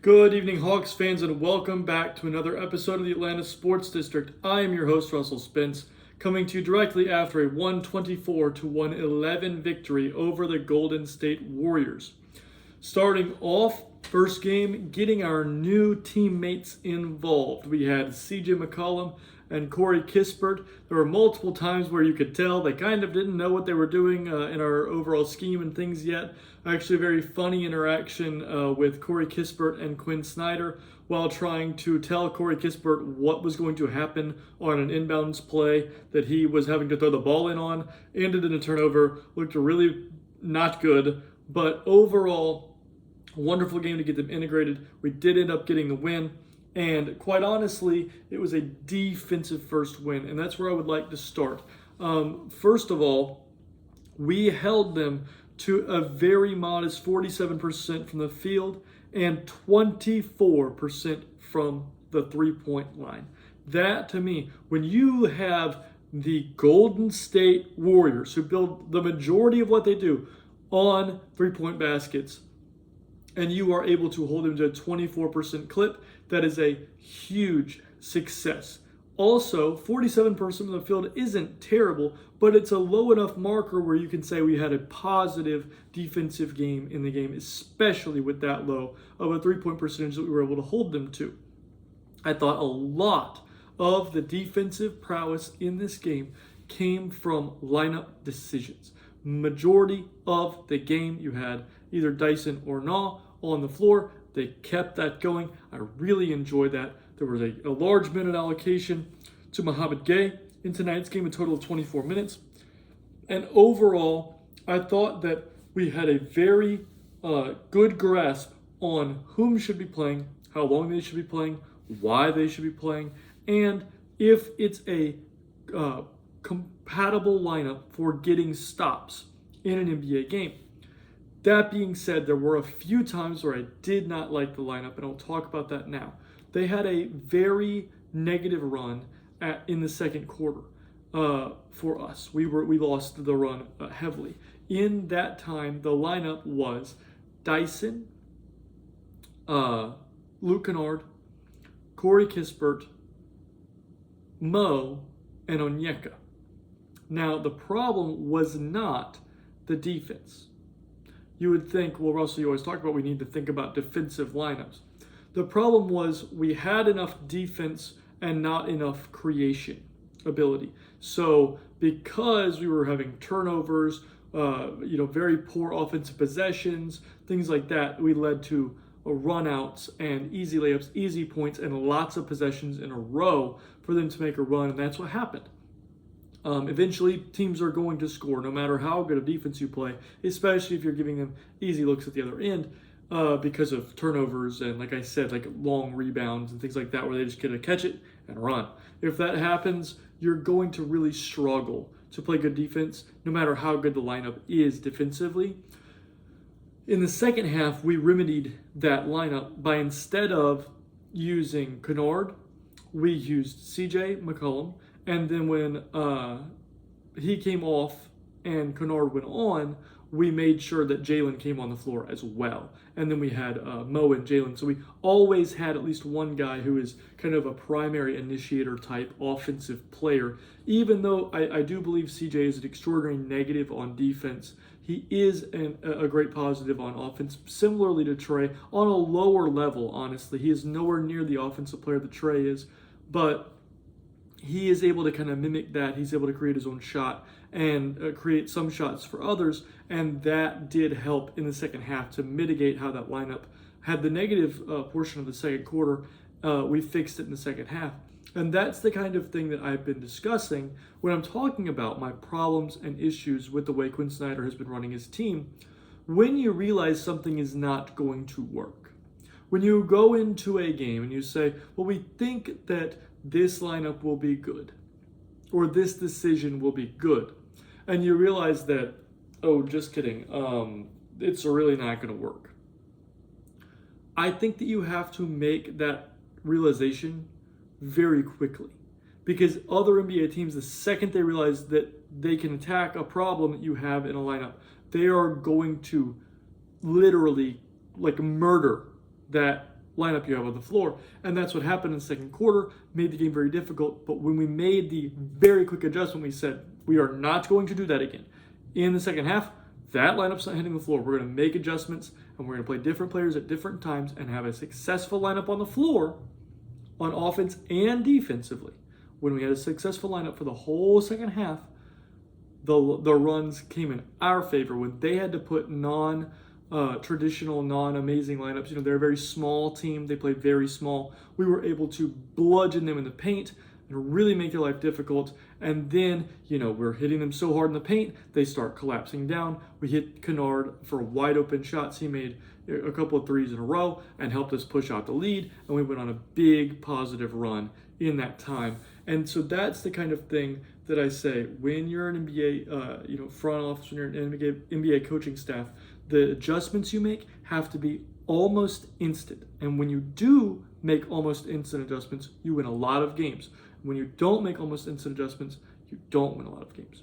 Good evening, Hawks fans, and welcome back to another episode of the Atlanta Sports District. I am your host, Russell Spence, coming to you directly after a 124 to 111 victory over the Golden State Warriors. Starting off, first game, getting our new teammates involved. We had CJ McCollum and Corey Kispert. There were multiple times where you could tell they kind of didn't know what they were doing in our overall scheme and things yet. Actually, a very funny interaction with Corey Kispert and Quinn Snyder while trying to tell Corey Kispert what was going to happen on an inbounds play that he was having to throw the ball in on. Ended in a turnover, looked really not good, but overall, wonderful game to get them integrated. We did end up getting the win. And quite honestly, it was a defensive first win, and that's where I would like to start. First of all, we held them to a very modest 47% from the field and 24% from the three-point line. That, to me, when you have the Golden State Warriors, who build the majority of what they do on three-point baskets, and you are able to hold them to a 24% clip, that is a huge success. Also, 47% of the field isn't terrible, but it's a low enough marker where you can say we had a positive defensive game in the game, especially with that low of a three-point percentage that we were able to hold them to. I thought a lot of the defensive prowess in this game came from lineup decisions. Majority of the game, you had either Dyson or Naw on the floor. They kept that going. I really enjoyed that. There was a large minute allocation to Mohamed Gay in tonight's game, a total of 24 minutes. And overall, I thought that we had a very good grasp on whom should be playing, how long they should be playing, why they should be playing, and if it's a compatible lineup for getting stops in an NBA game. That being said, there were a few times where I did not like the lineup, and I'll talk about that now. They had a very negative run in the second quarter for us. We lost the run heavily. In that time, the lineup was Dyson, Luke Kennard, Corey Kispert, Mo, and Onyeka. Now, the problem was not the defense. You would think, well, Russell, you always talk about we need to think about defensive lineups. The problem was we had enough defense and not enough creation ability. So because we were having turnovers, very poor offensive possessions, things like that, we led to run-outs and easy layups, easy points, and lots of possessions in a row for them to make a run, and that's what happened. Eventually, teams are going to score no matter how good of defense you play, especially if you're giving them easy looks at the other end because of turnovers and, like I said, like long rebounds and things like that where they just get to catch it and run. If that happens, you're going to really struggle to play good defense no matter how good the lineup is defensively. In the second half, we remedied that lineup by instead of using Kennard, we used CJ McCollum. And then when he came off and Kennard went on, we made sure that Jalen came on the floor as well. And then we had Mo and Jalen. So we always had at least one guy who is kind of a primary initiator type offensive player. Even though I do believe CJ is an extraordinary negative on defense, he is a great positive on offense, similarly to Trey, on a lower level, honestly. He is nowhere near the offensive player that Trey is, but he is able to kind of mimic that. He's able to create his own shot and create some shots for others, and that did help in the second half to mitigate how that lineup had the negative portion of the second quarter. We fixed it in the second half, and that's the kind of thing that I've been discussing when I'm talking about my problems and issues with the way Quinn Snyder has been running his team. When you realize something is not going to work, when you go into a game and you say, well, we think that this lineup will be good, or this decision will be good, and you realize that, oh, just kidding, it's really not going to work. I think that you have to make that realization very quickly, because other NBA teams, the second they realize that they can attack a problem that you have in a lineup, they are going to literally like murder that lineup you have on the floor. And that's what happened in the second quarter, made the game very difficult. But when we made the very quick adjustment, we said, we are not going to do that again. In the second half, that lineup's not hitting the floor. We're going to make adjustments, and we're going to play different players at different times and have a successful lineup on the floor on offense and defensively. When we had a successful lineup for the whole second half, the runs came in our favor. When they had to put traditional, non-amazing lineups, they're a very small team. They played very small. We were able to bludgeon them in the paint and really make their life difficult. And then, we're hitting them so hard in the paint, they start collapsing down. We hit Kennard for wide open shots. He made a couple of threes in a row and helped us push out the lead. And we went on a big positive run in that time. And so that's the kind of thing that I say when you're an NBA, front office, when you're an NBA coaching staff, the adjustments you make have to be almost instant. And when you do make almost instant adjustments, you win a lot of games. When you don't make almost instant adjustments, you don't win a lot of games.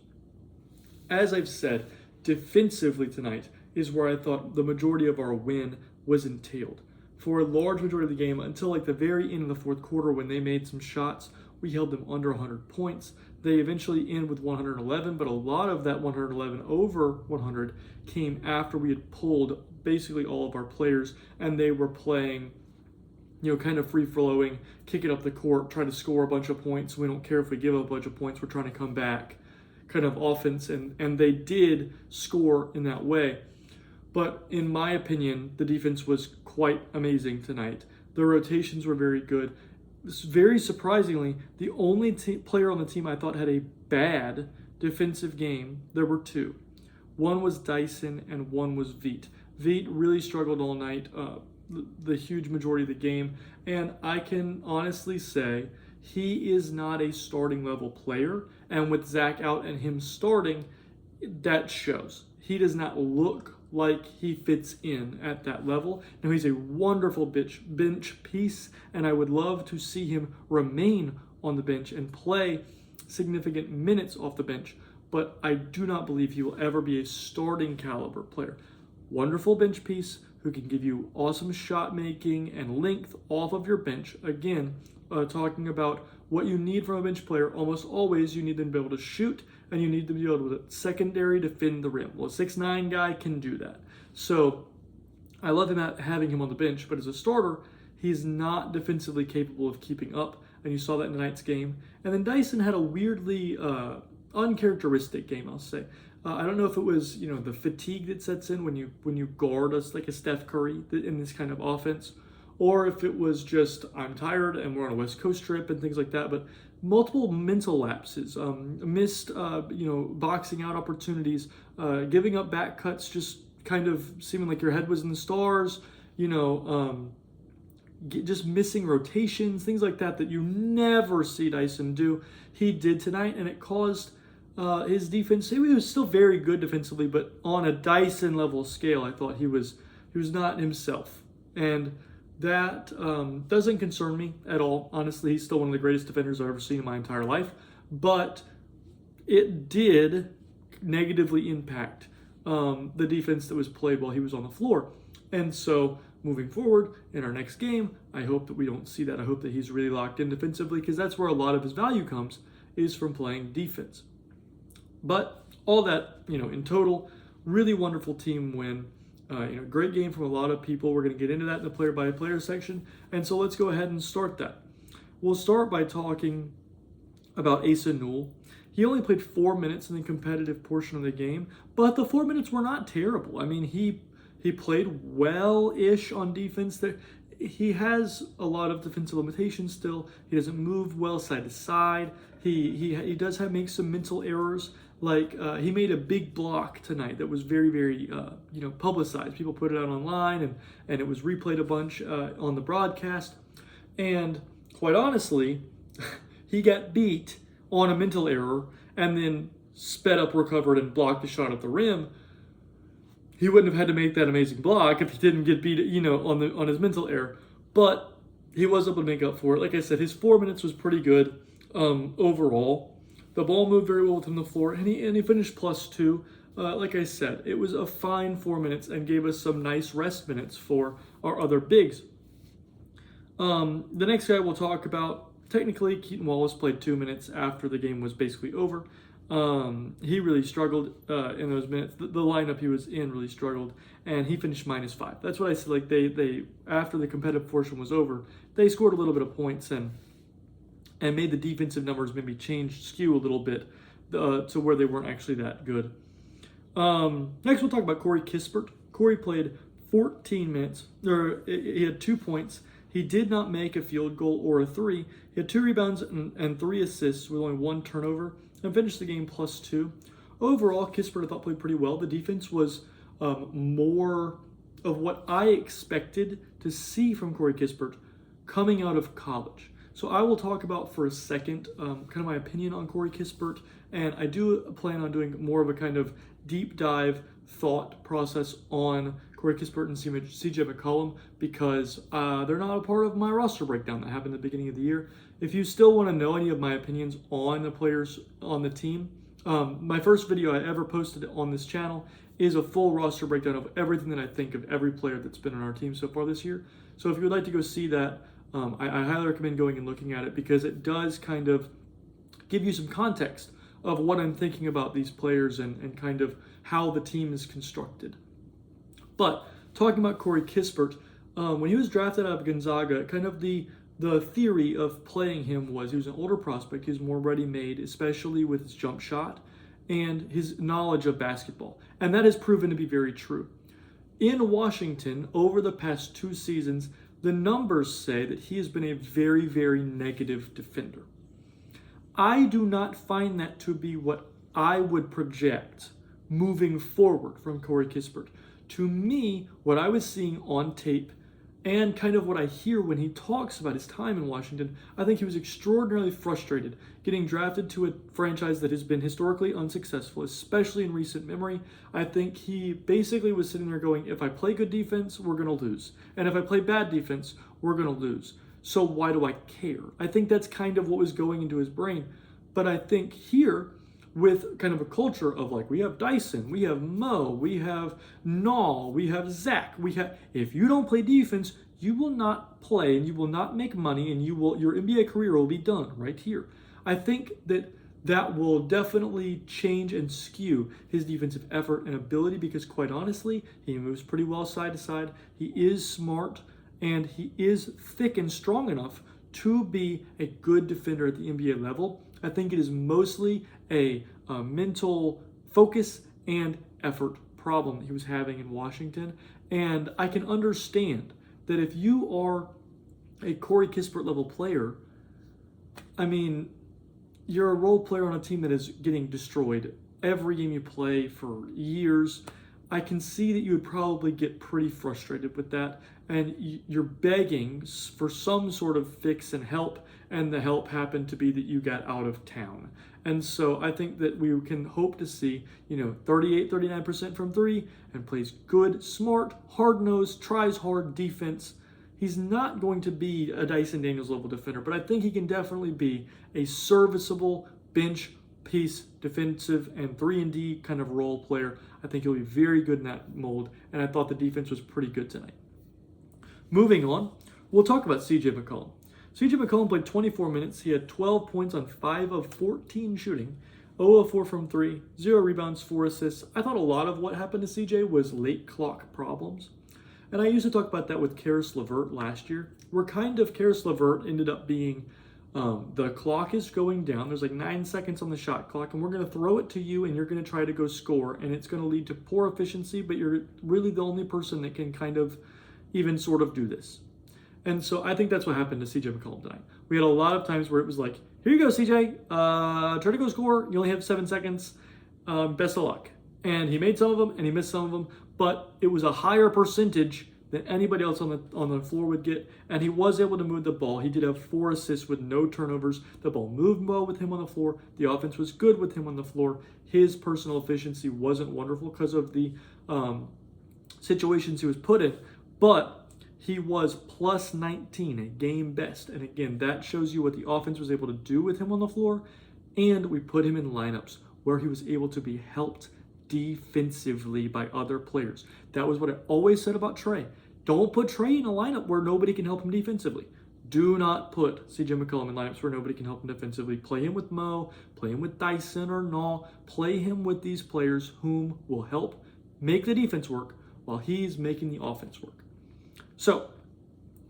As I've said, defensively tonight is where I thought the majority of our win was entailed. For a large majority of the game, until the very end of the fourth quarter when they made some shots, we held them under 100 points. They eventually end with 111, but a lot of that 111 over 100 came after we had pulled basically all of our players, and they were playing kind of free-flowing, kick it up the court, try to score a bunch of points. We don't care if we give up a bunch of points. We're trying to come back kind of offense, and they did score in that way. But in my opinion, the defense was quite amazing tonight. The rotations were very good. Very surprisingly, the only player on the team I thought had a bad defensive game, there were two. One was Dyson and one was Veit. Veit really struggled all night, the huge majority of the game, and I can honestly say he is not a starting level player, and with Zach out and him starting, that shows. He does not look like he fits in at that level. Now, he's a wonderful bench piece, and I would love to see him remain on the bench and play significant minutes off the bench, but I do not believe he will ever be a starting caliber player. Wonderful bench piece who can give you awesome shot making and length off of your bench. Again, talking about what you need from a bench player, almost always you need them to be able to shoot, and you need them to be able to secondary defend the rim. Well, a 6'9" guy can do that. So I love having him on the bench, but as a starter, he's not defensively capable of keeping up, and you saw that in tonight's game. And then Dyson had a weirdly uncharacteristic game, I'll say. I don't know if it was the fatigue that sets in when you guard us like a Steph Curry in this kind of offense, or if it was just I'm tired and we're on a West Coast trip and things like that. But multiple mental lapses, missed boxing out opportunities, giving up back cuts, just kind of seeming like your head was in the stars, just missing rotations, things like that you never see Dyson do. He did tonight, and it caused his defense. He was still very good defensively, but on a Dyson level scale, I thought he was not himself, and that doesn't concern me at all. Honestly, he's still one of the greatest defenders I've ever seen in my entire life, but it did negatively impact the defense that was played while he was on the floor. And so moving forward in our next game, I hope that we don't see that. I hope that he's really locked in defensively, because that's where a lot of his value comes, is from playing defense. But all that, in total, really wonderful team win. Great game from a lot of people. We're going to get into that in the player-by-player section. And so let's go ahead and start that. We'll start by talking about Asa Newell. He only played 4 minutes in the competitive portion of the game, but the 4 minutes were not terrible. I mean, he played well-ish on defense. He has a lot of defensive limitations still. He doesn't move well side to side. He does make some mental errors. Like he made a big block tonight that was very, very publicized. People put it out online, and it was replayed a bunch on the broadcast. And quite honestly, he got beat on a mental error and then sped up, recovered, and blocked the shot at the rim. He wouldn't have had to make that amazing block if he didn't get beat, on his mental error. But he was able to make up for it. Like I said, his 4 minutes was pretty good overall. The ball moved very well with him on the floor, and he finished +2. Like I said, it was a fine 4 minutes and gave us some nice rest minutes for our other bigs. The next guy we'll talk about, technically, Keaton Wallace played 2 minutes after the game was basically over. He really struggled in those minutes. The lineup he was in really struggled, and he finished -5. That's what I said. Like they after the competitive portion was over, they scored a little bit of points and made the defensive numbers maybe skew a little bit to where they weren't actually that good. Next, we'll talk about Corey Kispert. Corey played 14 minutes. He had 2 points. He did not make a field goal or a three. He had 2 rebounds and 3 assists with only 1 turnover and finished the game +2. Overall, Kispert I thought played pretty well. The defense was more of what I expected to see from Corey Kispert coming out of college. So I will talk about for a second kind of my opinion on Corey Kispert, and I do plan on doing more of a kind of deep dive thought process on Corey Kispert and CJ McCollum because they're not a part of my roster breakdown that happened at the beginning of the year. If you still want to know any of my opinions on the players on the team, my first video I ever posted on this channel is a full roster breakdown of everything that I think of every player that's been on our team so far this year. So if you would like to go see that, I highly recommend going and looking at it because it does kind of give you some context of what I'm thinking about these players and kind of how the team is constructed. But talking about Corey Kispert, when he was drafted out of Gonzaga, kind of the theory of playing him was he was an older prospect, he was more ready-made, especially with his jump shot and his knowledge of basketball. And that has proven to be very true. In Washington, over the past 2 seasons, the numbers say that he has been a very, very negative defender. I do not find that to be what I would project moving forward from Corey Kispert. To me, what I was seeing on tape and kind of what I hear when he talks about his time in Washington, I think he was extraordinarily frustrated getting drafted to a franchise that has been historically unsuccessful, especially in recent memory. I think he basically was sitting there going, if I play good defense, we're going to lose. And if I play bad defense, we're going to lose. So why do I care? I think that's kind of what was going into his brain. But I think here, with kind of a culture of like, we have Dyson, we have Mo, we have Nall, we have Zach, if you don't play defense, you will not play and you will not make money and your NBA career will be done right here. I think that will definitely change and skew his defensive effort and ability because quite honestly, he moves pretty well side to side. He is smart and he is thick and strong enough to be a good defender at the NBA level. I think it is mostly a mental focus and effort problem that he was having in Washington. And I can understand that if you are a Corey Kispert level player, I mean, you're a role player on a team that is getting destroyed every game you play for years. I can see that you would probably get pretty frustrated with that, and you're begging for some sort of fix and help, and the help happened to be that you got out of town. And so I think that we can hope to see, 38, 39% from 3, and plays good, smart, hard-nosed, tries hard defense. He's not going to be a Dyson Daniels level defender, but I think he can definitely be a serviceable bench piece, defensive, and 3-and-D kind of role player. I think he'll be very good in that mold, and I thought the defense was pretty good tonight. Moving on, we'll talk about CJ McCollum. CJ McCollum played 24 minutes. He had 12 points on 5 of 14 shooting, 0 of 4 from 3, 0 rebounds, 4 assists. I thought a lot of what happened to CJ was late clock problems. And I used to talk about that with Caris LeVert last year, where kind of Caris LeVert ended up being the clock is going down. There's like 9 seconds on the shot clock, and we're going to throw it to you, and you're going to try to go score, and it's going to lead to poor efficiency, but you're really the only person that can kind of even sort of do this. And so I think that's what happened to CJ McCollum tonight. We had a lot of times where it was like, here you go, CJ, try to go score. You only have 7 seconds. Best of luck. And he made some of them, and he missed some of them, but it was a higher percentage than anybody else on the floor would get, and he was able to move the ball. He did have 4 assists with no turnovers. The ball moved well with him on the floor. The offense was good with him on the floor. His personal efficiency wasn't wonderful because of the situations he was put in, but he was plus 19, a game best. And again, that shows you what the offense was able to do with him on the floor, and we put him in lineups where he was able to be helped defensively by other players. That was what I always said about Trey. Don't put Trey in a lineup where nobody can help him defensively. Do not put CJ McCollum in lineups where nobody can help him defensively. Play him with Mo, play him with Dyson or Naw. Play him with these players whom will help make the defense work while he's making the offense work. So,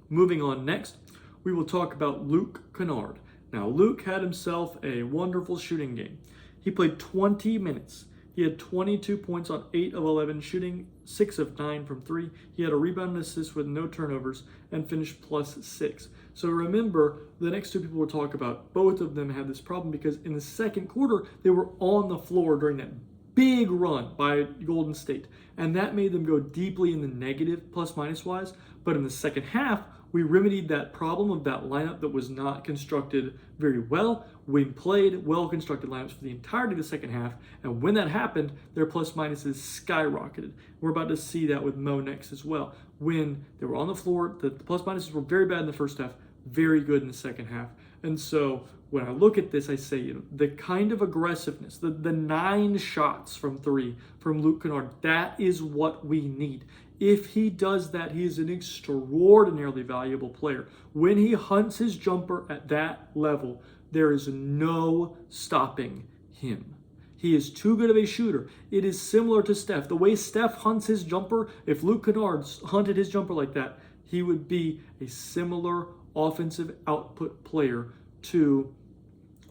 moving on next, we will talk about Luke Kennard. Now, Luke had himself a wonderful shooting game. He played 20 minutes. He had 22 points on 8 of 11 shooting, 6 of 9 from 3. He had a rebound and assist with no turnovers and finished +6. So remember, the next two people we'll talk about, both of them had this problem because in the second quarter, they were on the floor during that big run by Golden State. And that made them go deeply in the negative plus-minus wise. But in the second half, we remedied that problem of that lineup that was not constructed very well. We played well-constructed lineups for the entirety of the second half, and when that happened, their plus-minuses skyrocketed. We're about to see that with Mo next as well. When they were on the floor, the plus-minuses were very bad in the first half, very good in the second half. And so when I look at this, I say, the kind of aggressiveness, the 9 shots from 3 from Luke Kennard, that is what we need. If he does that, he is an extraordinarily valuable player. When he hunts his jumper at that level, there is no stopping him. He is too good of a shooter. It is similar to Steph. The way Steph hunts his jumper, if Luke Kennard hunted his jumper like that, he would be a similar offensive output player to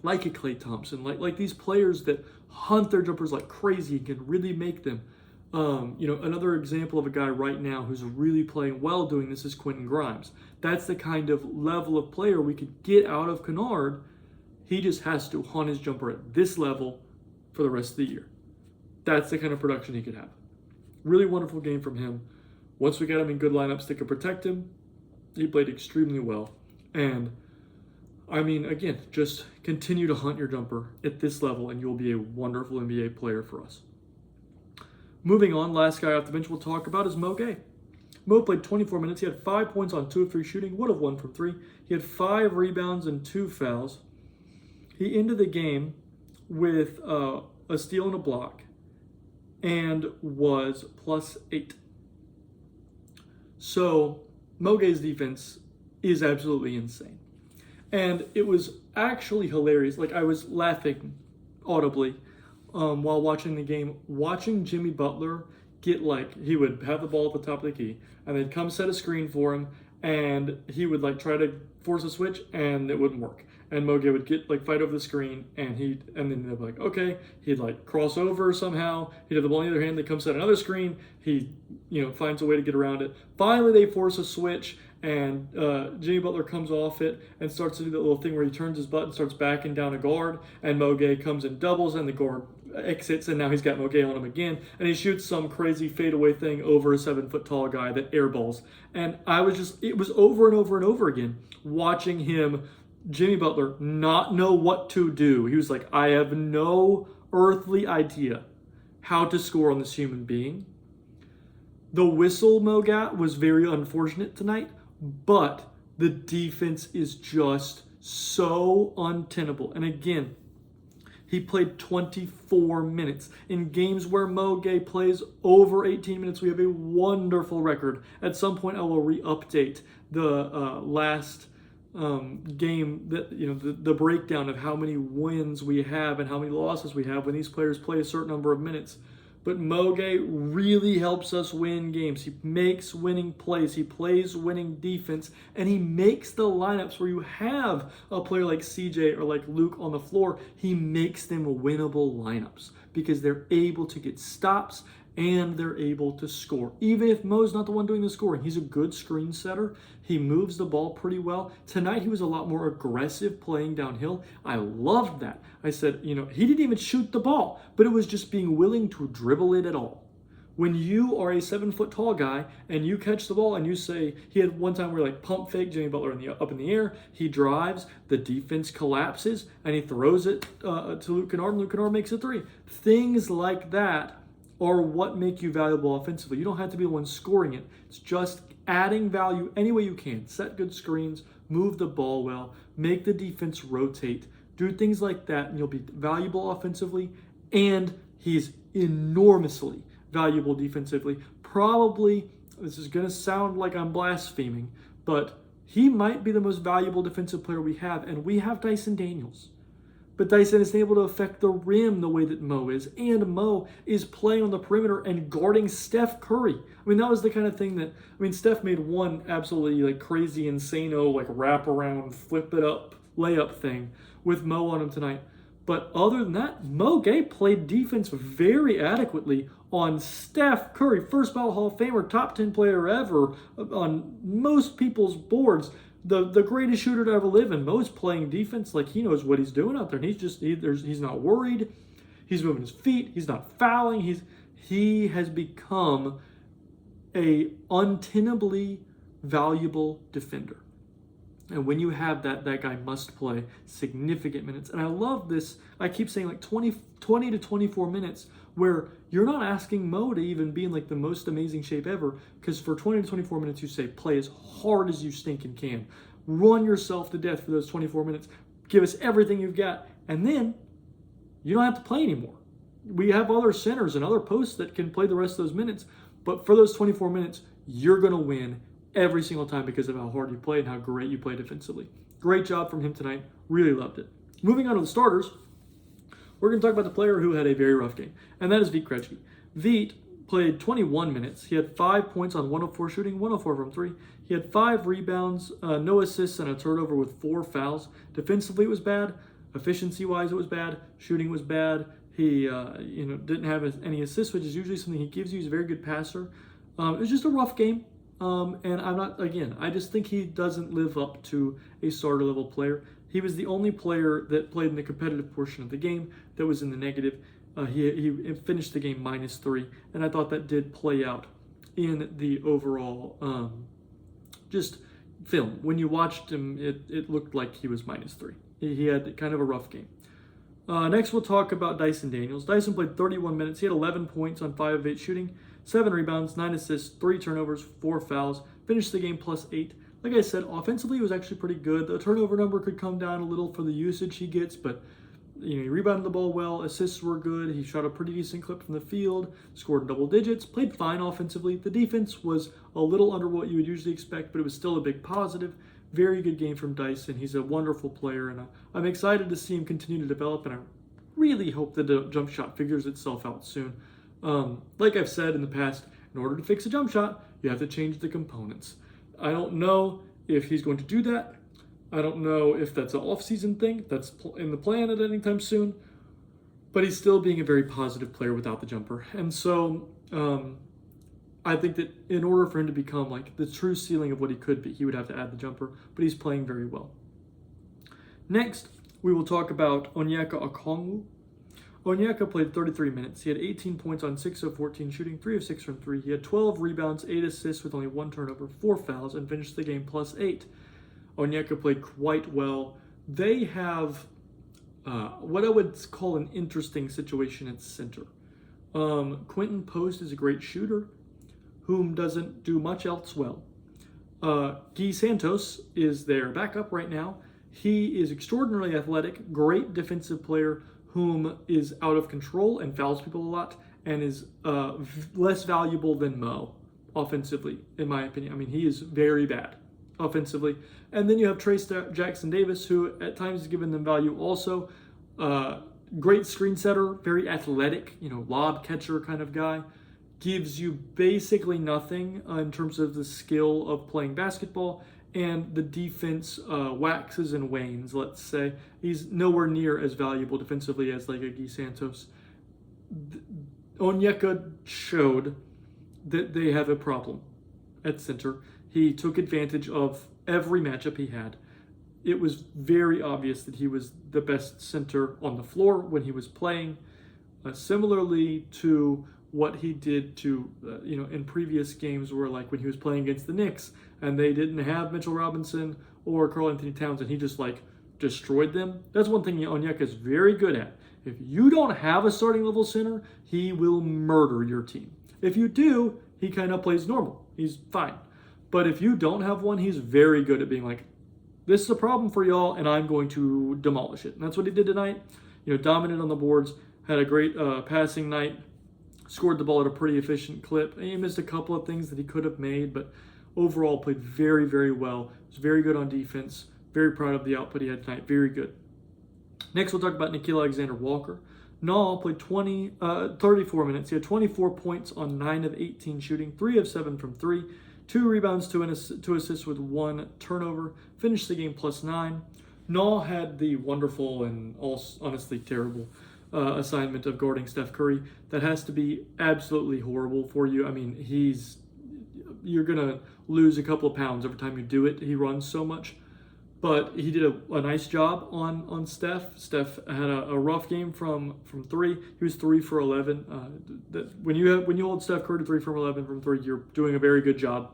like a Klay Thompson, like these players that hunt their jumpers like crazy and can really make them. Another example of a guy right now who's really playing well doing this is Quentin Grimes. That's the kind of level of player we could get out of Kennard. He just has to hunt his jumper at this level for the rest of the year. That's the kind of production he could have. Really wonderful game from him. Once we got him in good lineups that could protect him, he played extremely well. And I mean, again, just continue to hunt your jumper at this level and you'll be a wonderful NBA player for us. Moving on, last guy off the bench we'll talk about is Mo Gay. Mo played 24 minutes. He had 5 points on 2 of 3 shooting, would have 1 from 3. He had 5 rebounds and 2 fouls. He ended the game with a steal and a block and was +8. So Mo Gay's defense is absolutely insane. And it was actually hilarious. Like, I was laughing audibly while watching the game, watching Jimmy Butler get, he would have the ball at the top of the key, and they'd come set a screen for him, and he would, try to force a switch, and it wouldn't work. And Mo Gay would get, fight over the screen, and then they'd be like, okay. He'd, cross over somehow. He'd have the ball in the other hand. They come set another screen. He, finds a way to get around it. Finally, they force a switch, and Jimmy Butler comes off it and starts to do that little thing where he turns his butt and starts backing down a guard, and Mo Gay comes and doubles, and the guard exits, and now he's got Mo Gay on him again, and he shoots some crazy fadeaway thing over a 7-foot-tall guy that airballs. And it was over and over and over again watching Jimmy Butler, not know what to do. He was like, I have no earthly idea how to score on this human being. The whistle Mo got was very unfortunate tonight, but the defense is just so untenable. And again, he played 24 minutes. In games where Mo Gay plays over 18 minutes, we have a wonderful record. At some point, I will re-update the last game, that the breakdown of how many wins we have and how many losses we have when these players play a certain number of minutes. But Mo Gay really helps us win games. He makes winning plays. He plays winning defense. And he makes the lineups where you have a player like CJ or like Luke on the floor, he makes them winnable lineups because they're able to get stops and they're able to score. Even if Mo's not the one doing the scoring, he's a good screen setter. He moves the ball pretty well. Tonight, he was a lot more aggressive playing downhill. I loved that. I said, he didn't even shoot the ball, but it was just being willing to dribble it at all. When you are a 7-foot-tall guy and you catch the ball and you say, he had one time where pump fake Jimmy Butler up in the air, he drives, the defense collapses, and he throws it to Luke Kennard, and Luke Kennard makes a 3. Things like that are what make you valuable offensively. You don't have to be the one scoring it. It's just adding value any way you can. Set good screens, move the ball well, make the defense rotate, do things like that, and you'll be valuable offensively, and he's enormously valuable defensively. Probably, this is going to sound like I'm blaspheming, but he might be the most valuable defensive player we have, and we have Dyson Daniels. But Dyson isn't able to affect the rim the way that Mo is. And Mo is playing on the perimeter and guarding Steph Curry. I mean, that was the kind of thing that, Steph made one absolutely like crazy, insano, like wrap around, flip it up, layup thing with Mo on him tonight. But other than that, Mo Gay played defense very adequately on Steph Curry, first ballot Hall of Famer, top 10 player ever on most people's boards. The greatest shooter to ever live, and Mo's playing defense like he knows what he's doing out there. And he's not worried. He's moving his feet. He's not fouling. He has become a untenably valuable defender. And when you have that guy must play significant minutes. And I love this. I keep saying like 20 to 24 minutes where you're not asking Mo to even be in like the most amazing shape ever, because for 20 to 24 minutes you say play as hard as you stinking can. Run yourself to death for those 24 minutes. Give us everything you've got. And then you don't have to play anymore. We have other centers and other posts that can play the rest of those minutes. But for those 24 minutes, you're going to win every single time because of how hard you play and how great you play defensively. Great job from him tonight. Really loved it. Moving on to the starters, we're going to talk about the player who had a very rough game, and that is Vit Krejci. Vit played 21 minutes. He had 5 points on 104 shooting, 104 from 3. He had 5 rebounds, no assists, and a turnover with 4 fouls. Defensively, it was bad. Efficiency-wise, it was bad. Shooting was bad. He didn't have any assists, which is usually something he gives you. He's a very good passer. It was just a rough game. And I just think he doesn't live up to a starter level player. He was the only player that played in the competitive portion of the game that was in the negative. He finished the game -3, and I thought that did play out in the overall just film. When you watched him, it looked like he was -3. He had kind of a rough game. Next, we'll talk about Dyson Daniels. Dyson played 31 minutes. He had 11 points on 5 of 8 shooting, 7 rebounds, 9 assists, 3 turnovers, 4 fouls. Finished the game +8. Like I said, offensively, it was actually pretty good. The turnover number could come down a little for the usage he gets, but he rebounded the ball well. Assists were good. He shot a pretty decent clip from the field, scored double digits, played fine offensively. The defense was a little under what you would usually expect, but it was still a big positive. Very good game from Dyson. He's a wonderful player, and I'm excited to see him continue to develop, and I really hope that the jump shot figures itself out soon. Like I've said in the past, in order to fix a jump shot, you have to change the components. I don't know if he's going to do that. I don't know if that's an off-season thing that's in the plan at any time soon, but he's still being a very positive player without the jumper. And so I think that in order for him to become like the true ceiling of what he could be, he would have to add the jumper, but he's playing very well. Next, we will talk about Onyeka Okongwu. Onyeka played 33 minutes. He had 18 points on 6 of 14 shooting, 3 of 6 from 3. He had 12 rebounds, 8 assists with only 1 turnover, 4 fouls, and finished the game +8. Onyeka played quite well. They have what I would call an interesting situation at center. Quentin Post is a great shooter whom doesn't do much else well. Guy Santos is their backup right now. He is extraordinarily athletic, great defensive player whom is out of control and fouls people a lot and is less valuable than Mo offensively, in my opinion. I mean, he is very bad offensively. And then you have Trace Jackson Davis, who at times has given them value also. Great screen setter, very athletic, lob catcher kind of guy. Gives you basically nothing in terms of the skill of playing basketball, and the defense waxes and wanes, let's say. He's nowhere near as valuable defensively as like a Guy Santos. Onyeka showed that they have a problem at center. He took advantage of every matchup he had. It was very obvious that he was the best center on the floor when he was playing. Similarly to what he did to, in previous games where like when he was playing against the Knicks and they didn't have Mitchell Robinson or Karl-Anthony Towns and he just like destroyed them. That's one thing Onyeka is very good at. If you don't have a starting level center, he will murder your team. If you do, he kind of plays normal. He's fine. But if you don't have one, he's very good at being like, this is a problem for y'all and I'm going to demolish it. And that's what he did tonight. Dominant on the boards, had a great passing night, scored the ball at a pretty efficient clip. He missed a couple of things that he could have made, but overall played very, very well. Was very good on defense. Very proud of the output he had tonight. Very good. Next, we'll talk about Nickeil Alexander-Walker. Nall played 34 minutes. He had 24 points on 9 of 18 shooting, 3 of 7 from 3, 2 rebounds, 2 assists with 1 turnover. Finished the game +9. Nall had the wonderful and honestly terrible assignment of guarding Steph Curry. That has to be absolutely horrible for you. I mean, you're going to lose a couple of pounds every time you do it. He runs so much. But he did a nice job on Steph. Steph had a rough game from 3. He was 3 for 11. When you hold Steph Curry to 3 from 11 from 3, you're doing a very good job.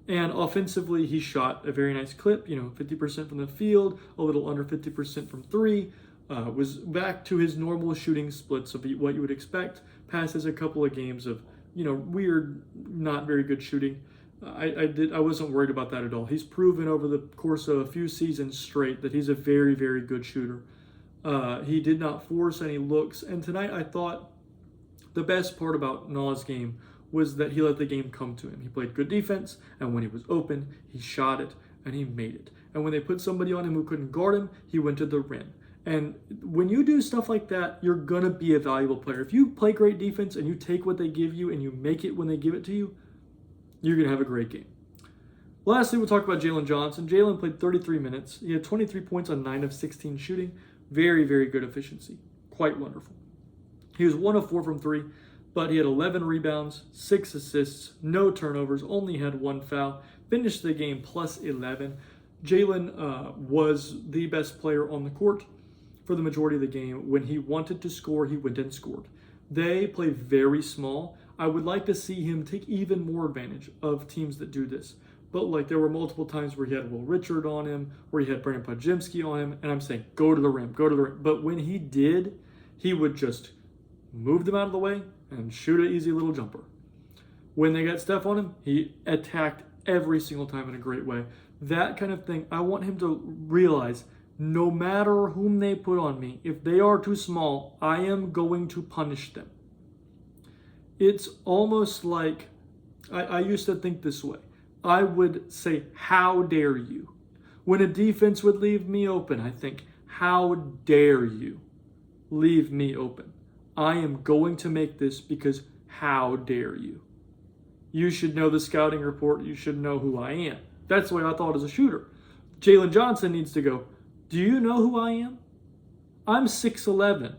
And offensively, he shot a very nice clip. 50% from the field, a little under 50% from 3. Was back to his normal shooting splits of what you would expect. Passes a couple of games of weird, not very good shooting. I wasn't worried about that at all. He's proven over the course of a few seasons straight that he's a very, very good shooter. He did not force any looks. And tonight I thought the best part about Nall's game was that he let the game come to him. He played good defense, and when he was open, he shot it, and he made it. And when they put somebody on him who couldn't guard him, he went to the rim. And when you do stuff like that, you're going to be a valuable player. If you play great defense and you take what they give you and you make it when they give it to you, you're going to have a great game. Lastly, we'll talk about Jalen Johnson. Jalen played 33 minutes. He had 23 points on 9 of 16 shooting. Very, very good efficiency. Quite wonderful. He was 1 of 4 from 3, but he had 11 rebounds, 6 assists, no turnovers, only had 1 foul. Finished the game +11. Jalen was the best player on the court for the majority of the game. When he wanted to score, he went and scored. They play very small. I would like to see him take even more advantage of teams that do this. But there were multiple times where he had Will Richard on him, where he had Brandon Podziemski on him, and I'm saying, go to the rim, go to the rim. But when he did, he would just move them out of the way and shoot an easy little jumper. When they got Steph on him, he attacked every single time in a great way. That kind of thing, I want him to realize, no matter whom they put on me, if they are too small, I am going to punish them. It's almost like, I used to think this way. I would say, how dare you? When a defense would leave me open, I think, how dare you leave me open? I am going to make this because how dare you? You should know the scouting report. You should know who I am. That's the way I thought as a shooter. Jalen Johnson needs to go, do you know who I am? I'm 6'11".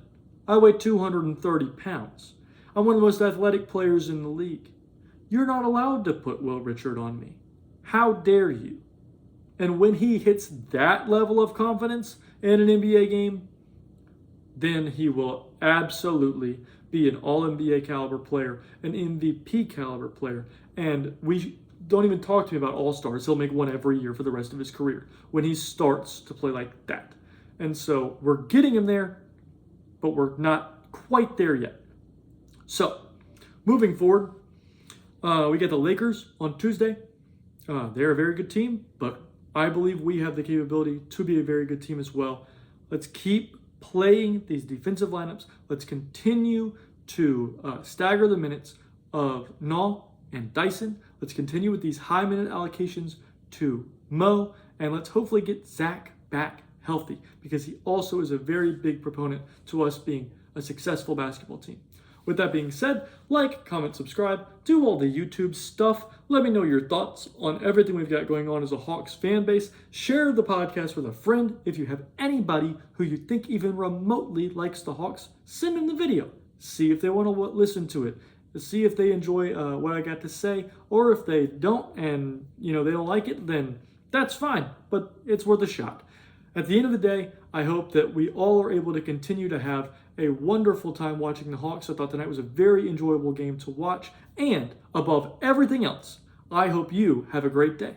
I weigh 230 pounds. I'm one of the most athletic players in the league. You're not allowed to put Will Richard on me. How dare you? And when he hits that level of confidence in an NBA game, then he will absolutely be an all-NBA caliber player, an MVP caliber player. And we don't even talk to me about all-stars. He'll make one every year for the rest of his career when he starts to play like that. And so we're getting him there, but we're not quite there yet. So, moving forward, we get the Lakers on Tuesday. They're a very good team, but I believe we have the capability to be a very good team as well. Let's keep playing these defensive lineups. Let's continue to stagger the minutes of Nall and Dyson. Let's continue with these high minute allocations to Mo, and let's hopefully get Zach back healthy, because he also is a very big proponent to us being a successful basketball team. With that being said, like, comment, subscribe, do all the YouTube stuff. Let me know your thoughts on everything we've got going on as a Hawks fan base. Share the podcast with a friend. If you have anybody who you think even remotely likes the Hawks, send them the video. See if they want to listen to it. See if they enjoy what I got to say, or if they don't and they don't like it, then that's fine, but it's worth a shot. At the end of the day, I hope that we all are able to continue to have a wonderful time watching the Hawks. I thought tonight was a very enjoyable game to watch, and above everything else, I hope you have a great day.